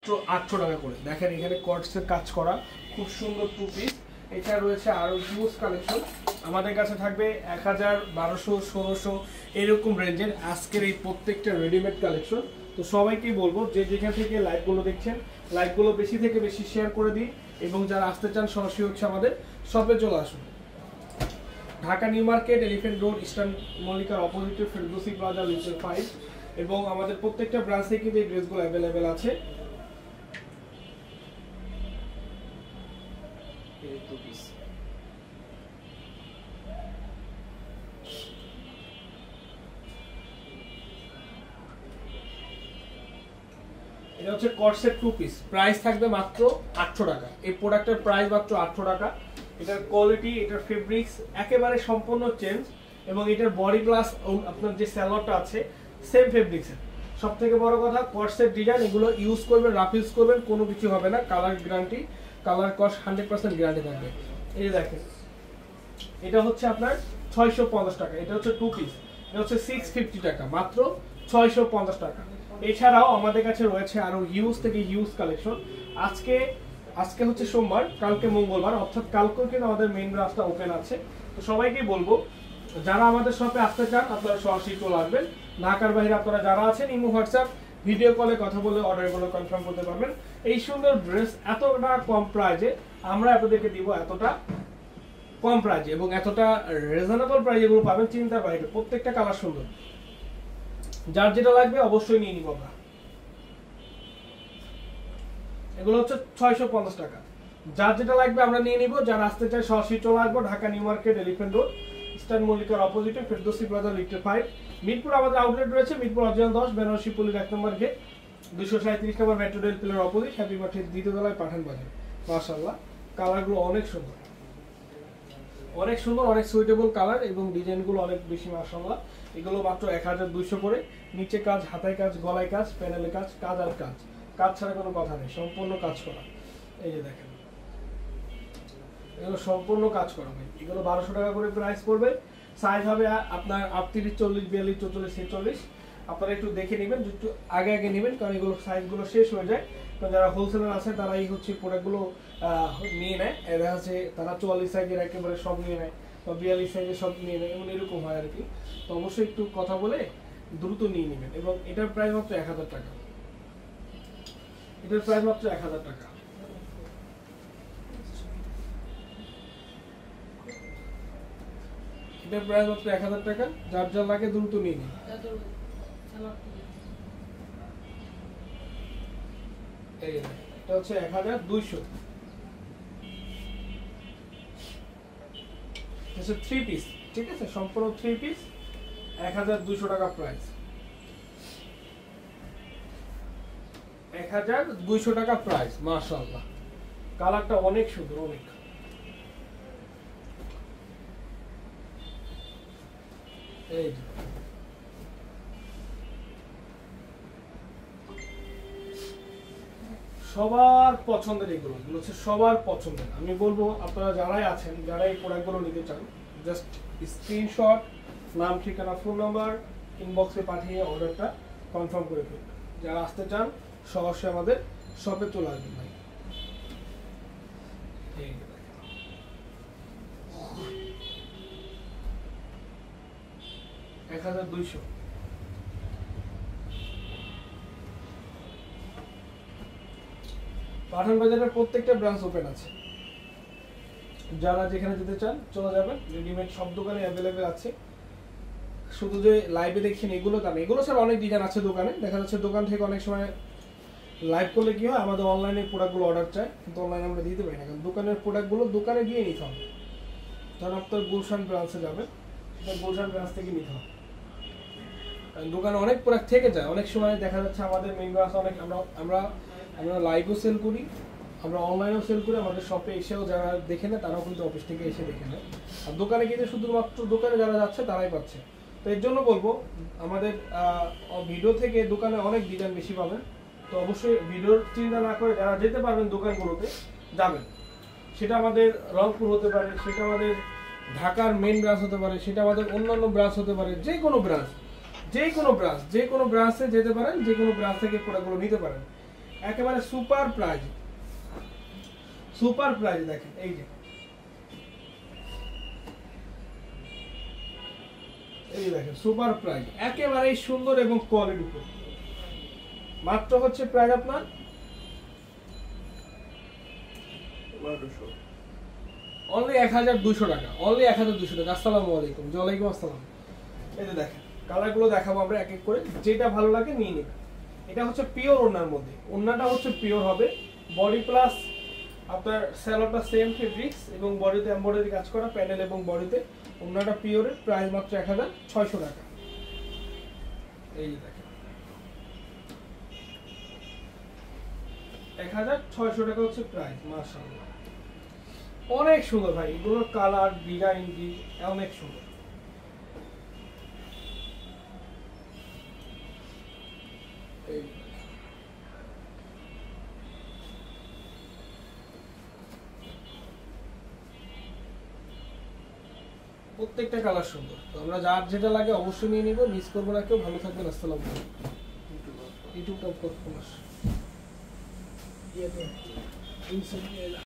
800 টাকা করে। দেখেন এখানে কর্ডসের কাজ করা খুব সুন্দর টু পিস। এছাড়া রয়েছে আরো হিউজ কালেকশন। আমাদের কাছে থাকবে 1000, 1200, 1600 এরকম রেঞ্জের আজকের এই প্রত্যেকটা রেডিমেড কালেকশন। তো সবাইকেই বলবো যে যেখান থেকে লাইভগুলো দেখছেন, লাইভগুলো বেশি থেকে বেশি শেয়ার করে দিই এবং যারা আসতে চান সরাসরি হচ্ছে আমাদের শপে চলে আসুন। Dhaka new market, elephant road, eastern মল্লিকার অপোজিটে ফেরদৌসি প্লাজা লিফট 5 এবং আমাদের প্রত্যেকটা ব্রাঞ্চে কিন্তু এই ড্রেসগুলো অ্যাভেলেবেল আছে। এটা হচ্ছে কর্সেট টু পিস, প্রাইস থাকবে মাত্র 800 টাকা। এই প্রোডাক্টের প্রাইস মাত্র 800 টাকা। এটার কোয়ালিটি, এটার ফেব্রিক্স একেবারে সম্পূর্ণ চেঞ্জ এবং এটার বডি প্লাস আপনার যে স্যালোয়ারটা আছে সেম ফেব্রিক্সের। সব থেকে বড় কথা কর্সেট ডিজাইন, এগুলো ইউজ করবেন, রাফ ইউজ করবেন, কোনো কিছু হবে না। Colour guarantee, colour cost 100% guarantee থাকবে। এই যে দেখেন, এটা হচ্ছে আপনার 650 টাকা। এটা হচ্ছে টু পিস, এটা হচ্ছে 650 টাকা, মাত্র 650 টাকা। এছাড়াও আমাদের কাছে রয়েছে আরো হিউজ থেকে হিউজ কালেকশন। আজকে হচ্ছে সোমবার, কালকে মঙ্গলবার, অর্থাৎ কালকেও কিন্তু আমাদের মেইন ব্রাঞ্চটা ওপেন আছে। তো সবাইকে বলবো যারা আমাদের শপে আসতে চান আপনারা সরাসরি চলে আসবেন। ঢাকার বাইরে আপনারা যারা আছেন ইমো, হোয়াটসঅ্যাপ, ভিডিও কলে কথা বলে অর্ডারগুলো কনফার্ম করতে পারবেন। এই সুন্দর ড্রেস এতটা কম প্রাইজে আমরা আপনাদেরকে দিব, এতটা কম প্রাইজে এবং এতটা রিজনেবল প্রাইজে এগুলো পাবেন চিন্তার বাইরে। প্রত্যেকটা কালার সুন্দর, যার যেটা লাগবে অবশ্যই নিয়ে নিব আমরা। এগুলো হচ্ছে 650 টাকা, যার যেটা লাগবে আমরা নিয়ে নিব। যারা আসতে চায় সরাসরি চলে আসবো Dhaka new market, elephant road, eastern মল্লিকার অপোজিটে ফেরদৌসি প্লাজা লিফট 5। মিরপুর আমাদের আউটলেট রয়েছে, মিরপুর অরিজিনাল 10, বেনারসি পল্লীর 1 number gate, 237 number metro rail pillar opposite, happy market দ্বিতীয় তলায়, পাঠান বাজার। মাশাআল্লাহ, কালারগুলো অনেক সুন্দর, অনেক সুন্দর, অনেক সুইটেবল কালার এবং ডিজাইনগুলো অনেক বেশি। মাশাআল্লাহ, এগুলো মাত্র 1200 করে। নিচে কাজ, হাতায় কাজ, গলায় কাজ, প্যানেলে কাজ, কাজ আর কাজ, কাজ ছাড়া কোনো কথা নেই, সম্পূর্ণ কাজ করা। এই যে দেখেন, এগুলো সম্পূর্ণ কাজ করা ভাই। এগুলো 1200 টাকা করে প্রাইস পড়বে। সাইজ হবে আপনার 38, 40, 42, 44, 46। আপনারা একটু দেখে নেবেন, একটু আগে আগে নেবেন, কারণ এগুলো সাইজগুলো শেষ হয়ে যায়। কারণ যারা হোলসেলার আছে তারা এই হচ্ছে প্রোডাক্টগুলো নিয়ে নেয়। এরা হচ্ছে তারা 44 সাইজের একেবারে সব নিয়ে নেয় বা 42 সাইজের সব নিয়ে নেয়, এমন এরকম হয় আর কি। তো অবশ্যই একটু কথা বলে দ্রুত নিয়ে নেবেন। এবং এটার প্রাইস মাত্র 1000 টাকা। এটার প্রাইস মাত্র 1000 টাকা। এটার প্রাইস মাত্র 1000 টাকা, যার যা লাগে দ্রুত নিয়ে নিন। এটা হচ্ছে 1200। এটা 3 পিস, ঠিক আছে, সম্পূর্ণ 3 পিস, 1200 টাকা প্রাইস। 1200 টাকা প্রাইস। মাশাআল্লাহ, কালারটা অনেক সুন্দর, অনেক। এই সবার পছন্দের, এগুলো হচ্ছে সবার পছন্দের। আমি বলবো আপনারা যারাই আছেন, যারা এই প্রোডাক্টগুলো নিতে চান, জাস্ট স্ক্রিনশট, নাম, ঠিকানা, ফোন নাম্বার ইনবক্সে পাঠিয়ে অর্ডারটা কনফার্ম করে ফেলুন। যারা আসতে চান সরাসরি আমাদের শপে চলে আসবেন ভাই। 1200। পাঠান বাজারের প্রত্যেকটা ব্রাঞ্চ ওপেন আছে, যারা যেখানে যেতে চান চলে যাবেন। রেডিমেড সব দোকানে অ্যাভেলেবেল আছে। শুধু যে লাইভে দেখছেন এগুলো তা না, এগুলো ছাড়া অনেক ডিজাইন আছে দোকানে। দেখা যাচ্ছে দোকান থেকে অনেক সময় লাইভ করলে কি হয়, আমাদের অনলাইনে প্রোডাক্টগুলো অর্ডার চায়, কিন্তু অনলাইনে আমরা দিতে পারি না, কারণ দোকানের প্রোডাক্টগুলো দোকানে গিয়ে নিতে হবে। ধরুন আপনার গুলশান ব্রাঞ্চে যাবেন, সেটা গুলশান ব্রাঞ্চ থেকে নিতে হবে। দোকানে অনেক প্রোডাক্ট থেকে যায়, অনেক সময় দেখা যাচ্ছে আমাদের মেইন ব্রাঞ্চ অনেক, আমরা লাইভও সেল করি, আমরা অনলাইনেও সেল করি। আমাদের শপে এসেও যারা দেখে নেয় তারাও কিন্তু অফিস থেকে এসে দেখে নেয়। আর দোকানে কিন্তু শুধুমাত্র দোকানে যারা যাচ্ছে তারাই পাচ্ছে। তো এর জন্য বলবো আমাদের ভিডিও থেকে দোকানে অনেক ডিজাইন বেশি পাবেন। তো অবশ্যই ভিডিওর চিন্তা না করে যারা যেতে পারবেন দোকানগুলোতে যাবেন। সেটা আমাদের রংপুর হতে পারে, সেটা আমাদের ঢাকার মেইন ব্রাঞ্চ হতে পারে, সেটা আমাদের অন্যান্য ব্রাঞ্চ হতে পারে, যে কোনো ব্রাঞ্চ, যে কোনো ব্রাঞ্চে যেতে পারেন, যে কোনো ব্রাঞ্চ থেকে প্রোডাক্টগুলো নিতে পারেন। একেবারে সুপার প্রাইস, সুপার প্রাইস দেখেন এই যে, এই দেখেন সুপার প্রাইস, একেবারে সুন্দর এবং কোয়ালিটি ফুল। মাত্র হচ্ছে প্রাইস আপনার অনলি 1200 টাকা, অনলি 1200 টাকা। আসসালামু আলাইকুম। ওয়ালাইকুম আসসালাম। এই যে দেখেন কালারগুলো দেখাবো আমরা এক এক করে, যেটা ভালো লাগে নিয়ে নেবেন। এটা হচ্ছে পিওর ওড়নার মধ্যে, ওড়নাটা হচ্ছে পিওর হবে, বডি প্লাস আপনার স্যালোটা সেম ফেব্রিক্স এবং বডিতে এমব্রয়ডারি কাজ করা, প্যানেল এবং বডিতে। ওড়নাটা পিওরের, প্রাইস মাত্র 1600 টাকা। এই যে দেখেন 1600 টাকা হচ্ছে প্রাইস। মাশাআল্লাহ অনেক সুন্দর ভাই, এগুলোর কালার ডিজাইন অনেক সুন্দর। প্রত্যেকটা কালার সুন্দর। তো আমরা যার যেটা লাগে অবশ্যই নিয়ে নিব, মিস করবো না কেউ। ভালো থাকবেন। আসসালামু আলাইকুম। ইউটিউবটা করতে